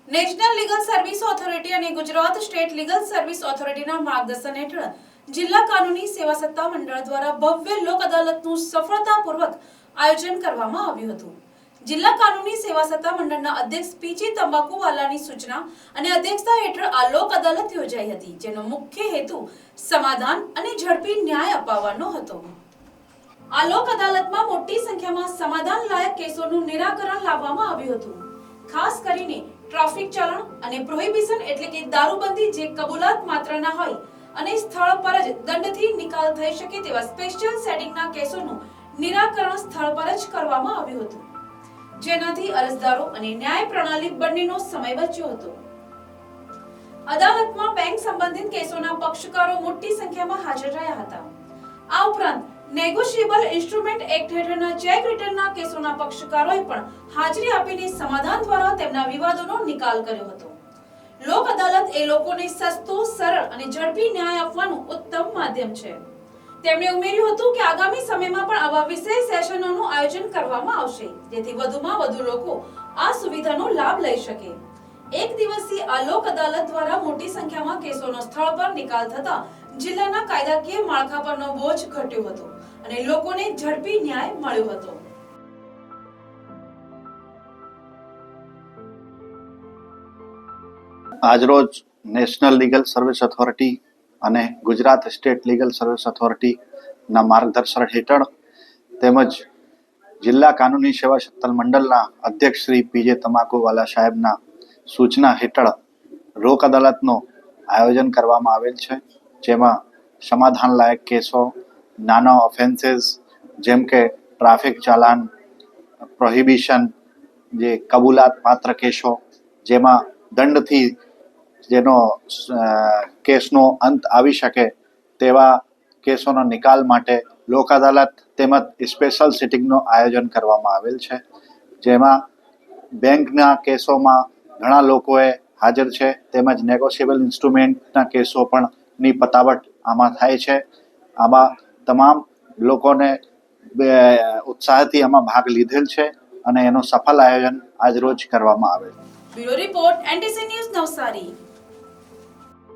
National legal service authority અને Gujarat state legal service ઓથોરિટીના માર્ગદર્શન હેઠળ જિલ્લા કાનૂની સેવા સત્તા મંડળ દ્વારા ભવ્ય લોક અદાલતનું સફળતાપૂર્વક આયોજન કરવામાં આવ્યું હતું। જિલ્લા કાનૂની સેવા સત્તા મંડળના અધ્યક્ષ પીજી તંબાકુવાલાની સૂચના અને અધ્યક્ષતા હેઠળ આ લોક અદાલત યોજાઈ હતી, જેનો મુખ્ય હેતુ સમાધાન અને ઝડપી ન્યાય અપાવવાનો હતો। આ લોક અદાલતમાં મોટી સંખ્યામાં સમાધાન લાયક કેસોનું નિરાકરણ લાવવામાં આવ્યું હતું। ખાસ કરીને ટ્રાફિક ચાલણ અને પ્રોહિબિશન એટલે કે દારૂબંધી જે કબૂલાત માત્રના હોય અને સ્થળ પર જ દંડથી નિકાલ થઈ શકે તેવા સ્પેશિયલ સેટિંગના કેસોનું નિરાકરણ સ્થળ પર જ કરવામાં આવ્યું હતું, જેનાથી અરજદારો અને ન્યાય પ્રણાલી બંનેનો સમય બચ્યો હતો। અદાલતમાં બેંક સંબંધિત કેસોના પક્ષકારો મોટી સંખ્યામાં હાજર રહ્યા હતા। આ ઉપરાંત નેગોશિયેબલ ઇન્સ્ટ્રુમેન્ટ એક્ટ હેઠળના ચેક રિટર્નના કેસોના પક્ષકારોએ પણ હાજરી આપીને સમાધાન દ્વારા તેમના વિવાદોનો નિકાલ કર્યો હતો। લોક અદાલત એ લોકોને સસ્તો, સરળ અને ઝડપી ન્યાય આપવાનું ઉત્તમ માધ્યમ છે। તેમણે ઉમેર્યું હતું કે આગામી સમયમાં પણ આવા વિશેષ સેશનોનું આયોજન કરવામાં આવશે, જેથી વધુમાં વધુ લોકો આ સુવિધાનો લાભ લઈ શકે। એક દિવસીય આ લોક અદાલત દ્વારા મોટી સંખ્યામાં કેસોનો સ્થળ પર નિકાલ થતા જિલ્લાના કાયદાકીય માળખા પરનો બોજ ઘટ્યો હતો અને લોકોને ઝડપી ન્યાય મળ્યો હતો। આજરોજ નેશનલ લીગલ સર્વિસ ઓથોરિટી અને ગુજરાત સ્ટેટ લીગલ સર્વિસ ઓથોરિટીના માર્ગદર્શન હેઠળ તેમજ જિલ્લા કાનૂની સેવા સત્તા મંડળના અધ્યક્ષ શ્રી પીજે તંબાકુવાલા સાહેબના સૂચના હેઠળ લોક અદાલતનું આયોજન કરવામાં આવેલ છે, જેમાં સમાધાન લાયક કેસો, નાના ઓફેન્સીસ જેમ કે ટ્રાફિક ચાલાન, પ્રોહિબિશન જે કબૂલાત પાત્ર કેસો જેમાં દંડથી જેનો કેસનો અંત આવી શકે તેવા કેસોના નિકાલ માટે લોક અદાલત તેમજ સ્પેશિયલ સિટિંગનું આયોજન કરવામાં આવેલ છે, જેમાં બેંકના કેસોમાં ઘણા લોકોએ હાજર છે, તેમજ નેગોશિયેબલ ઇન્સ્ટ્રુમેન્ટના કેસો પણ ની પતાવટ આમાં થાય છે। આમાં તમામ લોકોને ઉત્સાહથી આમાં ભાગ લીધેલ છે અને એનું સફળ આયોજન આજ રોજ કરવામાં આવેલ। Bureau report, NTC news, Navsari.